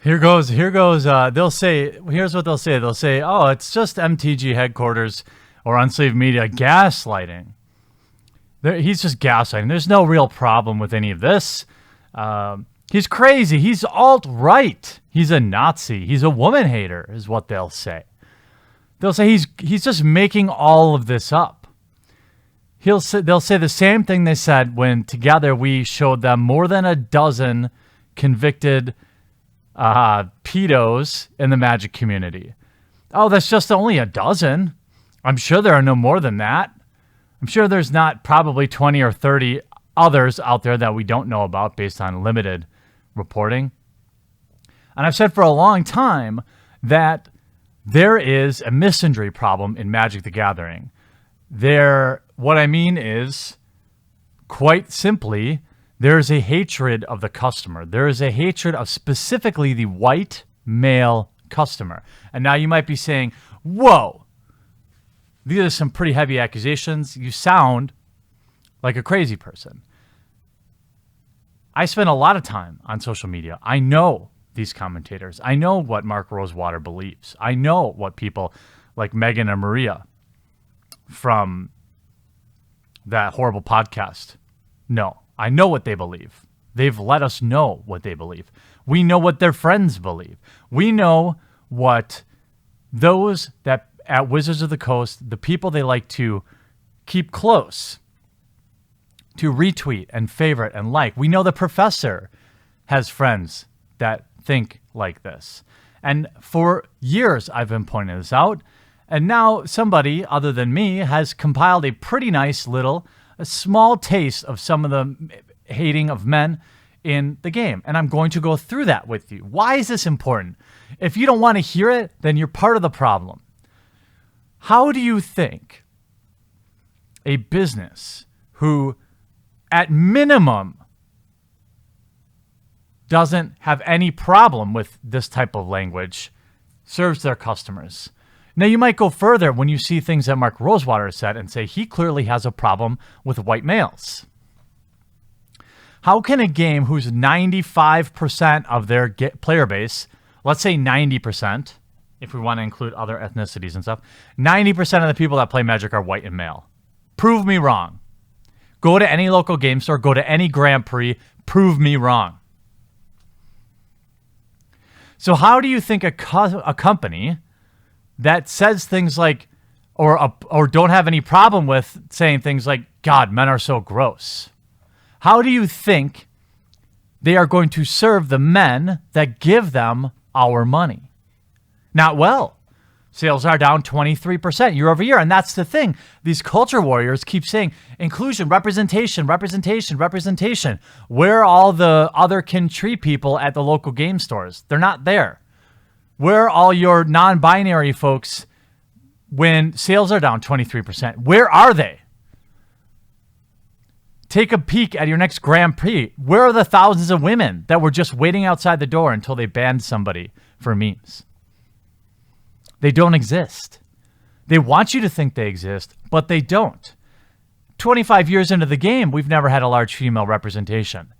Here goes. They'll say, here's what they'll say. They'll say, oh, it's just MTG headquarters or Unslaved Media gaslighting. He's just gaslighting. There's no real problem with any of this. He's crazy. He's alt-right. He's a Nazi. He's a woman hater, is what they'll say. They'll say he's just making all of this up. They'll say the same thing they said when together we showed them more than a dozen convicted pedos in the Magic community. Oh, that's just only a dozen. I'm sure there are no more than that. I'm sure there's not probably 20 or 30 others out there that we don't know about based on limited reporting. And I've said for a long time that there is a misandry problem in Magic the Gathering. What I mean is, quite simply, there is a hatred of the customer. There is a hatred of specifically the white male customer. And now you might be saying, whoa, these are some pretty heavy accusations. You sound like a crazy person. I spend a lot of time on social media. I know these commentators. I know what Mark Rosewater believes. I know what people like Megan and Maria from that horrible podcast know. I know what they believe. They've let us know what they believe. We know what their friends believe. We know what those that at Wizards of the Coast, the people they like to keep close, to retweet and favorite and like. We know the professor has friends that think like this. And for years, I've been pointing this out. And now somebody other than me has compiled a pretty nice a small taste of some of the hating of men in the game. And I'm going to go through that with you. Why is this important? If you don't want to hear it, then you're part of the problem. How do you think a business who, at minimum, doesn't have any problem with this type of language serves their customers? Now, you might go further when you see things that Mark Rosewater said and say he clearly has a problem with white males. How can a game whose 95% of their player base, let's say 90%, if we want to include other ethnicities and stuff, 90% of the people that play Magic are white and male? Prove me wrong. Go to any local game store, go to any Grand Prix, prove me wrong. So how do you think a company that says things like, or don't have any problem with saying things like, God, men are so gross, how do you think they are going to serve the men that give them our money? Not well. Sales are down 23% year over year. And that's the thing. These culture warriors keep saying inclusion, representation. Where are all the other kin tree people at the local game stores? They're not there. Where are all your non-binary folks when sales are down 23%? Where are they? Take a peek at your next Grand Prix. Where are the thousands of women that were just waiting outside the door until they banned somebody for memes? They don't exist. They want you to think they exist, but they don't. 25 years into the game, we've never had a large female representation.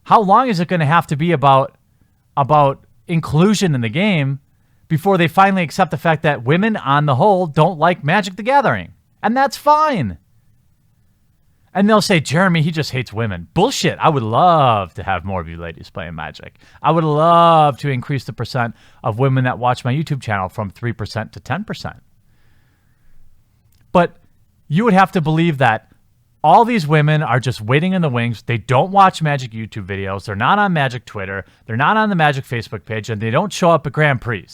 How long is it going to have to be about inclusion in the game before they finally accept the fact that women on the whole don't like Magic the Gathering? And that's fine. And they'll say, Jeremy, he just hates women. Bullshit. I would love to have more of you ladies playing Magic. I would love to increase the percent of women that watch my YouTube channel from 3% to 10%. But you would have to believe that all these women are just waiting in the wings. They don't watch Magic YouTube videos. They're not on Magic Twitter. They're not on the Magic Facebook page, and they don't show up at Grand Prix.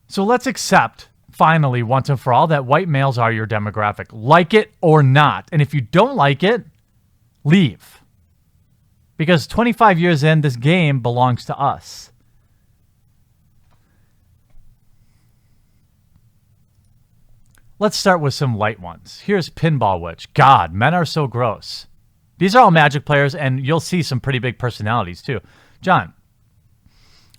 So let's accept, finally, once and for all, that white males are your demographic. Like it or not. And if you don't like it, leave. Because 25 years in, this game belongs to us. Let's start with some light ones. Here's Pinball Witch. God, men are so gross. These are all Magic players, and you'll see some pretty big personalities, too. John,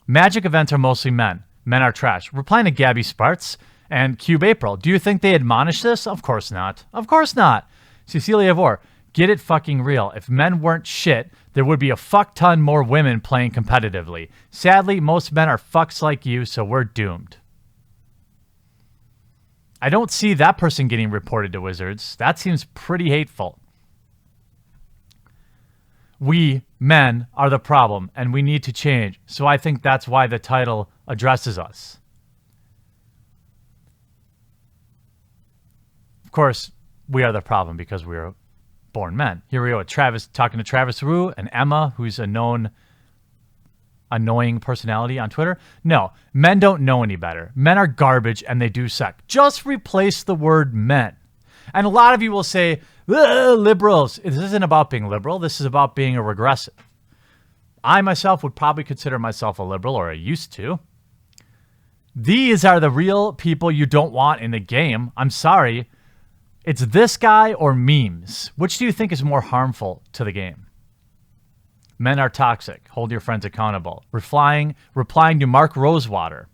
Magic events are mostly men. Men are trash. Replying to Gabby Sparts and Cube April. Do you think they admonish this? Of course not. Of course not. Cecilia Vore. Get it fucking real. If men weren't shit, there would be a fuck ton more women playing competitively. Sadly, most men are fucks like you, so we're doomed. I don't see that person getting reported to Wizards. That seems pretty hateful. We, men, are the problem, and we need to change. So I think that's why the title addresses us. Of course, we are the problem because we are born men. Here we go with Travis, talking to Travis Rue and Emma, who's a known annoying personality on Twitter. No, men don't know any better. Men are garbage and they do suck. Just replace the word men. And a lot of you will say, liberals. This isn't about being liberal. This is about being a regressive. I myself would probably consider myself a liberal, or I used to. These are the real people you don't want in the game. I'm sorry. It's this guy or memes. Which do you think is more harmful to the game? Men are toxic. Hold your friends accountable. Replying to Mark Rosewater.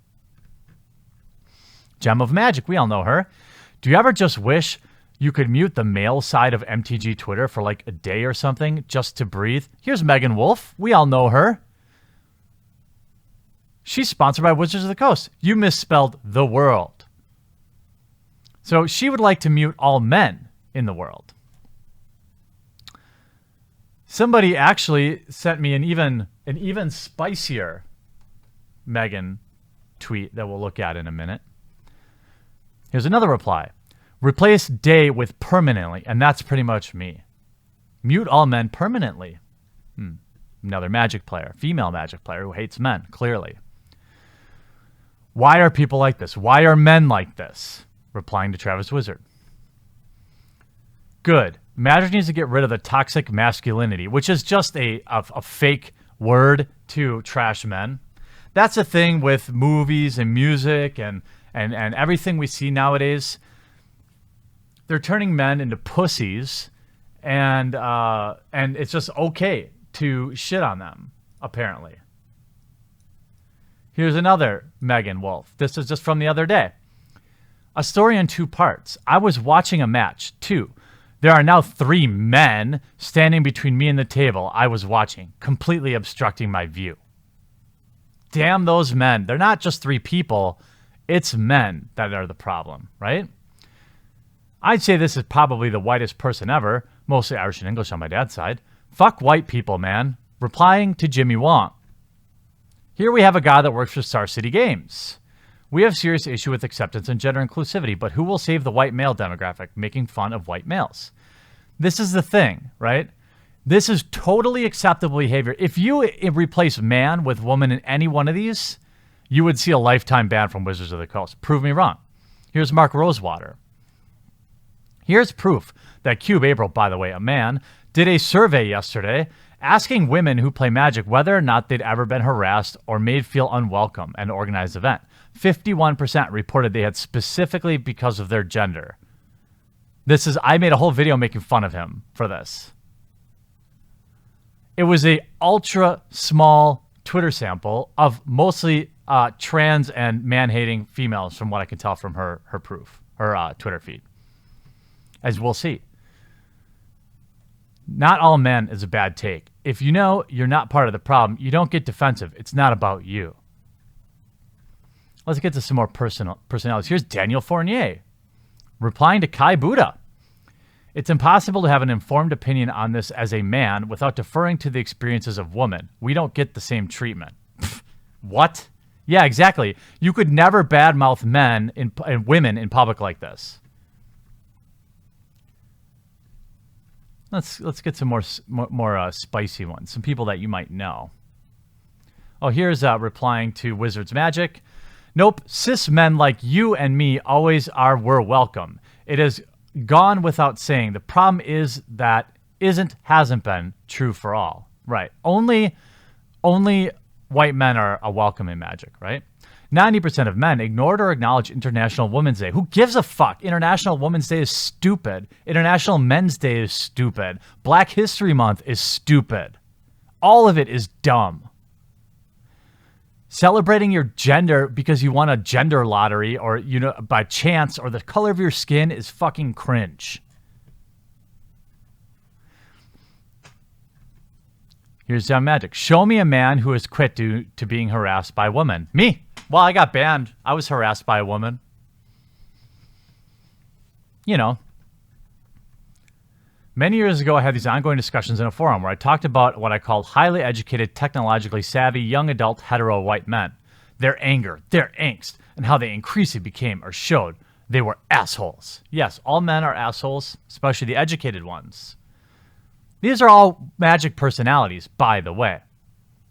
Gem of Magic. We all know her. Do you ever just wish you could mute the male side of MTG Twitter for like a day or something just to breathe? Here's Megan Wolf. We all know her. She's sponsored by Wizards of the Coast. You misspelled the world. So she would like to mute all men in the world. Somebody actually sent me an even spicier Megan tweet that we'll look at in a minute. Here's another reply. Replace day with permanently, and that's pretty much me. Mute all men permanently. Another Magic player, female Magic player who hates men, clearly. Why are people like this? Why are men like this? Replying to Travis Wizard. Good. Magic needs to get rid of the toxic masculinity, which is just a fake word to trash men. That's a thing with movies and music and everything we see nowadays. They're turning men into pussies, and it's just okay to shit on them, apparently. Here's another Megan Wolf. This is just from the other day. A story in 2 parts. I was watching a match. 2. There are now 3 men standing between me and the table I was watching, completely obstructing my view. Damn those men. They're not just 3 people. It's men that are the problem, right? I'd say this is probably the whitest person ever, mostly Irish and English on my dad's side. Fuck white people, man. Replying to Jimmy Wong. Here we have a guy that works for Star City Games. We have serious issue with acceptance and gender inclusivity, but who will save the white male demographic, making fun of white males? This is the thing, right? This is totally acceptable behavior. If you replace man with woman in any one of these, you would see a lifetime ban from Wizards of the Coast. Prove me wrong. Here's Mark Rosewater. Here's proof that Cube April, by the way, a man, did a survey yesterday asking women who play Magic whether or not they'd ever been harassed or made feel unwelcome at an organized event. 51% reported they had specifically because of their gender. I made a whole video making fun of him for this. It was a ultra small Twitter sample of mostly trans and man-hating females, from what I can tell from her Twitter feed. As we'll see. Not all men is a bad take. If you know you're not part of the problem, you don't get defensive. It's not about you. Let's get to some more personalities. Here's Daniel Fournier, replying to Kai Buddha. It's impossible to have an informed opinion on this as a man without deferring to the experiences of women. We don't get the same treatment. What? Yeah, exactly. You could never badmouth men and women in public like this. Let's get some more spicy ones. Some people that you might know. Oh, here's replying to Wizards Magic. Nope, cis men like you and me always were welcome. It has gone without saying. The problem is that hasn't been true for all. Right. Only white men are welcome in Magic, right? 90% of men ignored or acknowledged International Women's Day. Who gives a fuck? International Women's Day is stupid. International Men's Day is stupid. Black History Month is stupid. All of it is dumb. Celebrating your gender because you won a gender lottery or, by chance, or the color of your skin is fucking cringe. Here's Young Magic. Show me a man who has quit due to being harassed by women. Me. Well, I got banned. I was harassed by a woman. You know. Many years ago, I had these ongoing discussions in a forum where I talked about what I called highly educated, technologically savvy, young adult, hetero white men. Their anger, their angst, and how they increasingly became or showed they were assholes. Yes, all men are assholes, especially the educated ones. These are all magic personalities, by the way.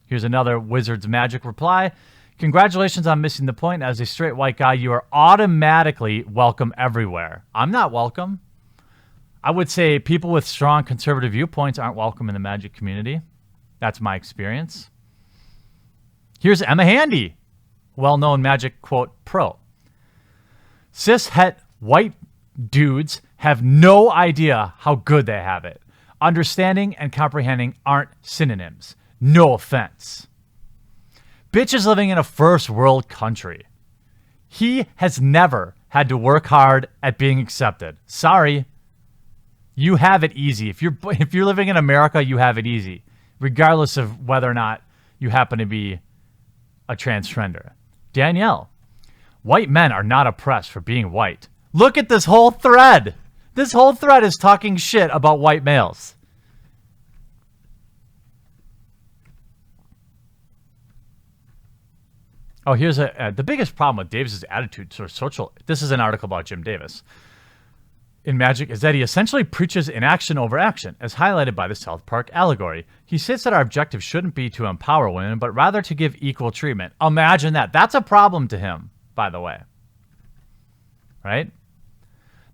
Here's another Wizard's Magic reply. Congratulations on missing the point. As a straight white guy, you are automatically welcome everywhere. I'm not welcome. I would say people with strong conservative viewpoints aren't welcome in the magic community. That's my experience. Here's Emma Handy, well-known magic quote pro. Cis-het white dudes have no idea how good they have it. Understanding and comprehending aren't synonyms. No offense. Bitch is living in a first world country. He has never had to work hard at being accepted. Sorry. You have it easy. If you're living in America, you have it easy, regardless of whether or not you happen to be a transgender. Danielle, white men are not oppressed for being white. Look at this whole thread. This whole thread is talking shit about white males. Oh, here's the biggest problem with Davis's attitude towards social. This is an article about Jim Davis. In Magic is that he essentially preaches inaction over action, as highlighted by the South Park allegory. He states that our objective shouldn't be to empower women, but rather to give equal treatment. Imagine that. That's a problem to him, by the way. Right?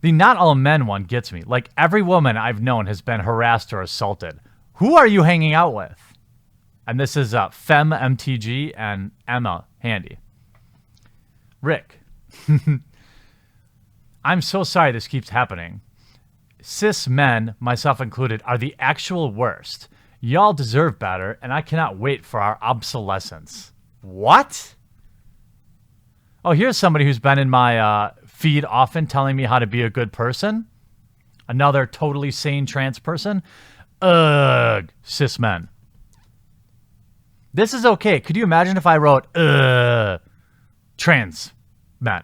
The not all men one gets me. Like, every woman I've known has been harassed or assaulted. Who are you hanging out with? And this is FemMTG and Emma Handy. Rick. I'm so sorry this keeps happening. Cis men, myself included, are the actual worst. Y'all deserve better, and I cannot wait for our obsolescence. What? Oh, here's somebody who's been in my feed often telling me how to be a good person. Another totally sane trans person. Ugh, cis men. This is okay. Could you imagine if I wrote, trans men?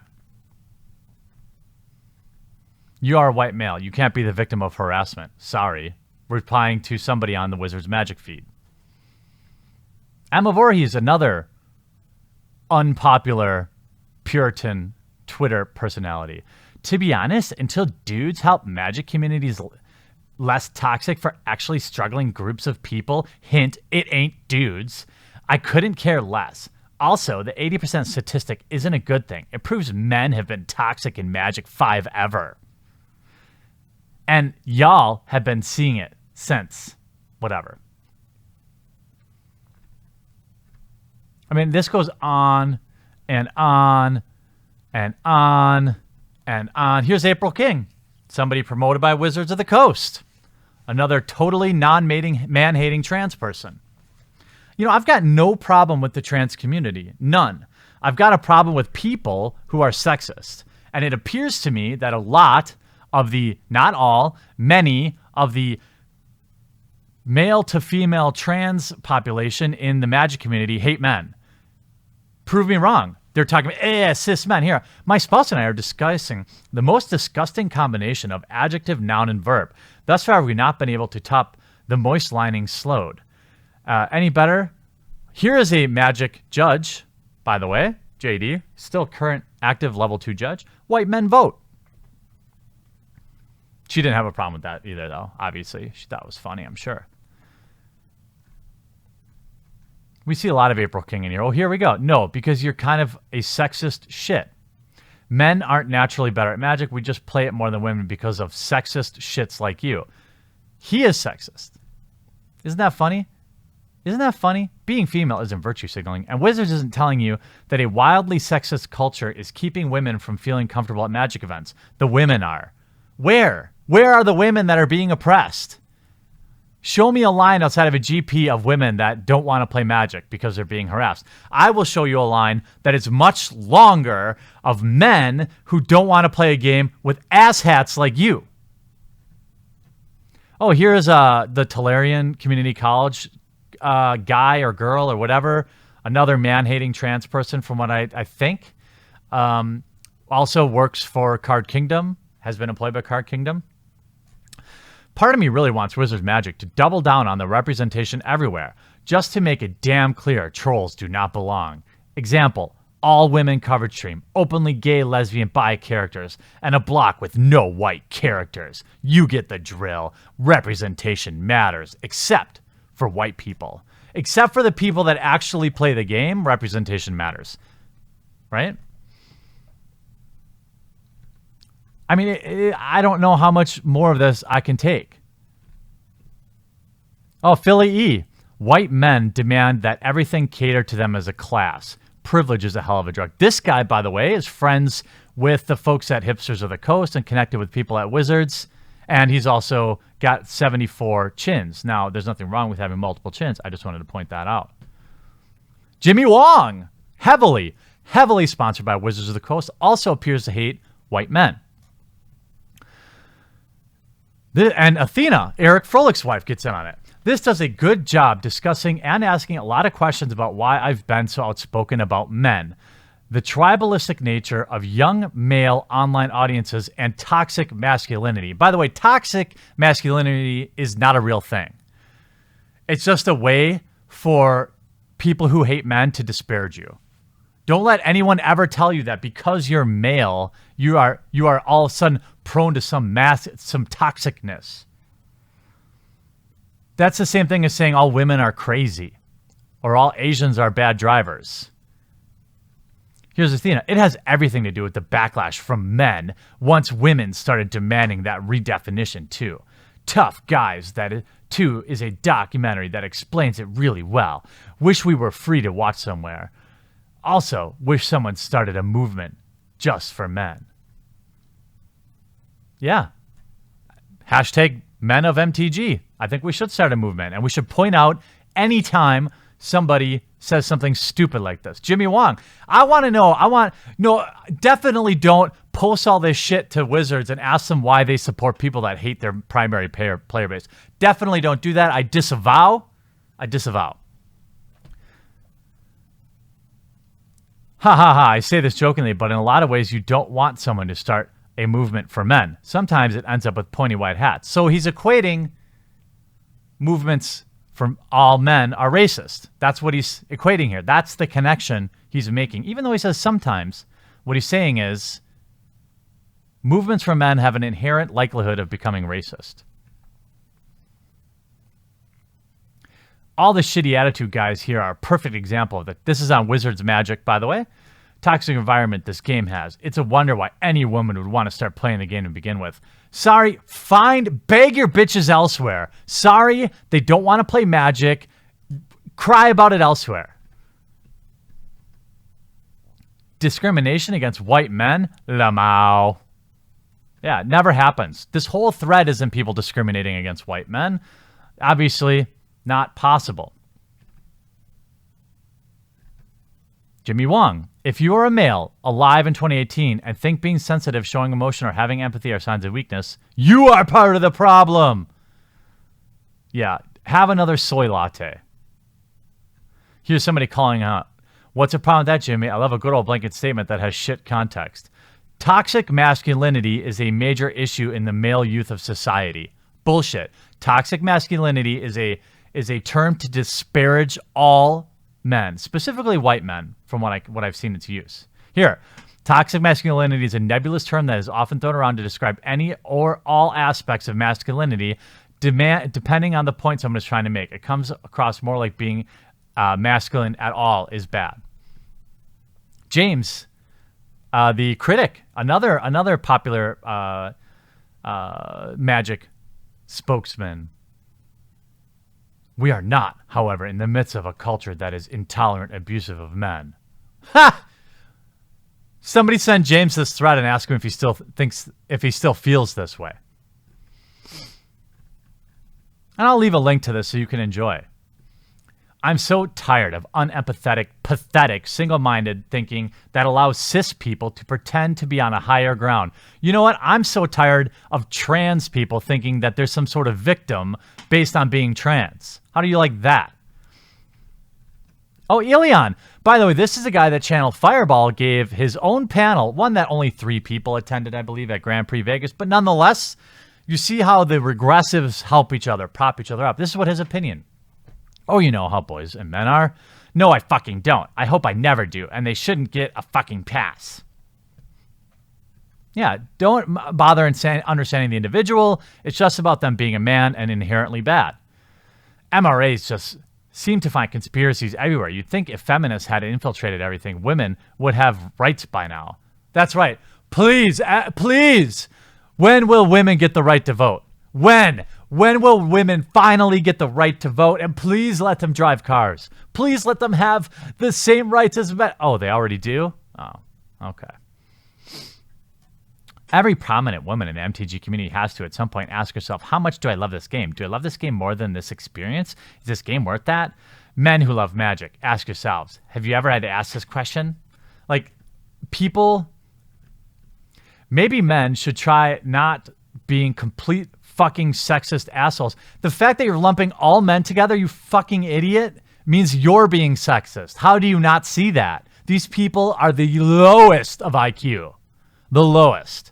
You are a white male. You can't be the victim of harassment. Sorry. Replying to somebody on the Wizard's Magic feed. Emma Voorhees, another unpopular Puritan Twitter personality. To be honest, until dudes help magic communities less toxic for actually struggling groups of people, hint, it ain't dudes, I couldn't care less. Also, the 80% statistic isn't a good thing. It proves men have been toxic in Magic 5 ever. And y'all have been seeing it since whatever. I mean, this goes on and on and on and on. Here's April King, somebody promoted by Wizards of the Coast. Another totally non-mating, man-hating trans person. You know, I've got no problem with the trans community. None. I've got a problem with people who are sexist. And it appears to me that a lot of the, not all, many of the male to female trans population in the magic community hate men. Prove me wrong. They're talking about, cis men. Here, my spouse and I are discussing the most disgusting combination of adjective, noun, and verb. Thus far, we've not been able to top the moist lining slowed. Any better? Here is a magic judge, by the way, JD, still current active level 2 judge. White men vote. She didn't have a problem with that either, though, obviously. She thought it was funny, I'm sure. We see a lot of April King in here. Oh, here we go. No, because you're kind of a sexist shit. Men aren't naturally better at magic. We just play it more than women because of sexist shits like you. He is sexist. Isn't that funny? Isn't that funny? Being female isn't virtue signaling, and Wizards isn't telling you that a wildly sexist culture is keeping women from feeling comfortable at magic events. The women are. Where? Where are the women that are being oppressed? Show me a line outside of a GP of women that don't want to play Magic because they're being harassed. I will show you a line that is much longer of men who don't want to play a game with asshats like you. Oh, here's the Tolarian Community College guy or girl or whatever, another man-hating trans person from what I think. Also works for Card Kingdom, has been employed by Card Kingdom. Part of me really wants Wizards Magic to double down on the representation everywhere, just to make it damn clear trolls do not belong. Example, all women coverage stream, openly gay, lesbian, bi characters, and a block with no white characters. You get the drill. Representation matters, except for white people. Except for the people that actually play the game, representation matters. Right? I mean, I don't know how much more of this I can take. Oh, Philly E. White men demand that everything cater to them as a class. Privilege is a hell of a drug. This guy, by the way, is friends with the folks at Hipsters of the Coast and connected with people at Wizards. And he's also got 74 chins. Now, there's nothing wrong with having multiple chins. I just wanted to point that out. Jimmy Wong, heavily sponsored by Wizards of the Coast, also appears to hate white men. And Athena, Eric Froelich's wife, gets in on it. This does a good job discussing and asking a lot of questions about why I've been so outspoken about men, the tribalistic nature of young male online audiences, and toxic masculinity. By the way, toxic masculinity is not a real thing. It's just a way for people who hate men to disparage you. Don't let anyone ever tell you that because you're male, you are all of a sudden prone to some toxicness. That's the same thing as saying all women are crazy or all Asians are bad drivers. Here's Athena. It has everything to do with the backlash from men once women started demanding that redefinition too. Tough Guys, that too is a documentary that explains it really well. Wish we were free to watch somewhere. Also, wish someone started a movement just for men. Yeah. Hashtag Men of MTG. I think we should start a movement, and we should point out anytime somebody says something stupid like this. Jimmy Wong, I want to know. Definitely don't post all this shit to Wizards and ask them why they support people that hate their primary player base. Definitely don't do that. I disavow. Ha ha ha, I say this jokingly, but in a lot of ways, you don't want someone to start a movement for men. Sometimes it ends up with pointy white hats. So he's equating movements from all men are racist. That's what he's equating here. That's the connection he's making. Even though he says sometimes, what he's saying is movements for men have an inherent likelihood of becoming racist. All the shitty attitude guys here are a perfect example of that. This is on Wizards Magic, by the way. Toxic environment this game has. It's a wonder why any woman would want to start playing the game to begin with. Sorry, beg your bitches elsewhere. Sorry, they don't want to play Magic. Cry about it elsewhere. Discrimination against white men? Lamau. Yeah, it never happens. This whole thread isn't people discriminating against white men. Obviously, not possible. Jimmy Wong, if you are a male alive in 2018 and think being sensitive, showing emotion, or having empathy are signs of weakness, you are part of the problem. Yeah, have another soy latte. Here's somebody calling out. What's the problem with that, Jimmy? I love a good old blanket statement that has shit context. Toxic masculinity is a major issue in the male youth of society. Bullshit. Toxic masculinity is a term to disparage all men, specifically white men, from what I've seen its use. Here, toxic masculinity is a nebulous term that is often thrown around to describe any or all aspects of masculinity, depending on the point someone is trying to make. It comes across more like being masculine at all is bad. James, the critic, another popular Magic spokesman. We are not, however, in the midst of a culture that is intolerant, abusive of men. Ha! Somebody send James this thread and ask him if he still feels this way. And I'll leave a link to this so you can enjoy. I'm so tired of unempathetic, pathetic, single-minded thinking that allows cis people to pretend to be on a higher ground. You know what? I'm so tired of trans people thinking that there's some sort of victim based on being trans. How do you like that? Oh, Ilion. By the way, this is a guy that Channel Fireball gave his own panel, one that only 3 people attended, I believe, at Grand Prix Vegas. But nonetheless, you see how the regressives help each other, prop each other up. This is what his opinion. Oh, you know how boys and men are. No, I fucking don't. I hope I never do. And they shouldn't get a fucking pass. Yeah, don't bother understanding the individual. It's just about them being a man and inherently bad. MRAs just seem to find conspiracies everywhere. You'd think if feminists had infiltrated everything, women would have rights by now. That's right. Please, please. When will women get the right to vote? When? When will women finally get the right to vote? And please let them drive cars. Please let them have the same rights as men. Oh, they already do? Oh, okay. Every prominent woman in the MTG community has to, at some point, ask herself, how much do I love this game? Do I love this game more than this experience? Is this game worth that? Men who love Magic, ask yourselves, have you ever had to ask this question? Like, people, maybe men should try not being complete fucking sexist assholes. The fact that you're lumping all men together, you fucking idiot, means you're being sexist. How do you not see that? These people are the lowest of IQ. The lowest.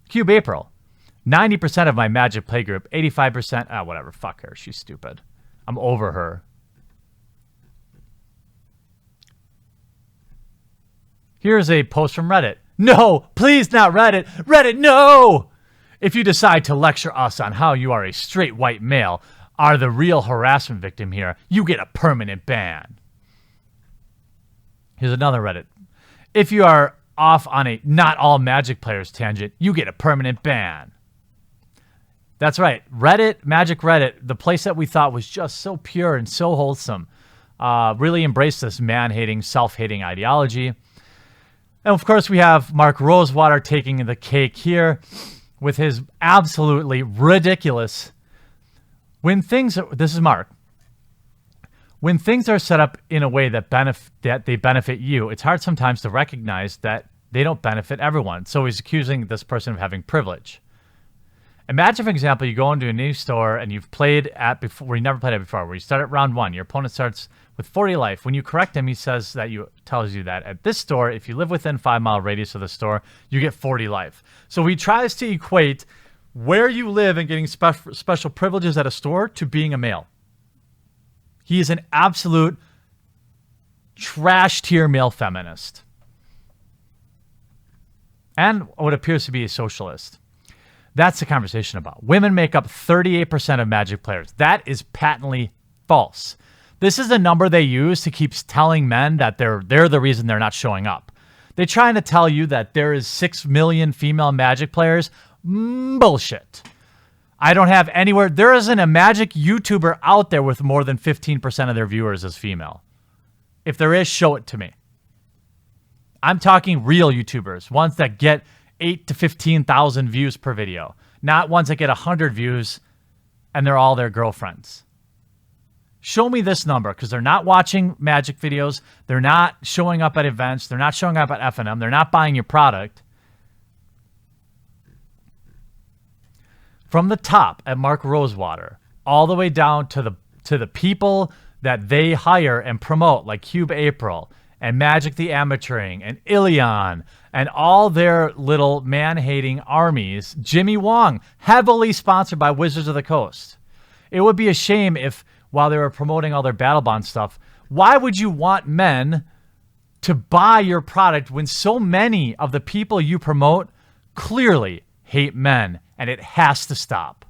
Cube April. 90% of my Magic playgroup, 85%, whatever, fuck her, she's stupid. I'm over her. Here's a post from Reddit. No, please not Reddit. Reddit, no! If you decide to lecture us on how you are a straight white male, are the real harassment victim here, you get a permanent ban. Here's another Reddit. If you are off on a not all Magic players tangent, you get a permanent ban. That's right. Reddit, Magic Reddit, the place that we thought was just so pure and so wholesome, really embraced this man-hating, self-hating ideology. And of course, we have Mark Rosewater taking the cake here with his absolutely ridiculous, this is Mark. When things are set up in a way that they benefit you, it's hard sometimes to recognize that they don't benefit everyone. So he's accusing this person of having privilege. Imagine, for example, you go into a new store and you've played at before, where you never played it before, where you start at round 1. Your opponent starts with 40 life. When you correct him, he tells you that at this store, if you live within 5-mile radius of the store, you get 40 life. So he tries to equate where you live and getting special privileges at a store to being a male. He is an absolute trash tier male feminist. And what appears to be a socialist. That's the conversation about. Women make up 38% of Magic players. That is patently false. This is a number they use to keep telling men that they're the reason they're not showing up. They're trying to tell you that there is 6 million female Magic players. Bullshit. I don't have anywhere. There isn't a Magic YouTuber out there with more than 15% of their viewers as female. If there is, show it to me. I'm talking real YouTubers, ones that get 8 to 15,000 views per video, not ones that get 100 views and they're all their girlfriends. Show me this number, because they're not watching Magic videos. They're not showing up at events. They're not showing up at FNM. They're not buying your product. From the top at Mark Rosewater, all the way down to the people that they hire and promote, like Cube April and Magic the Amateuring and Ilion and all their little man-hating armies. Jimmy Wong, heavily sponsored by Wizards of the Coast. It would be a shame if, while they were promoting all their BattleBond stuff, why would you want men to buy your product when so many of the people you promote clearly hate men, and it has to stop.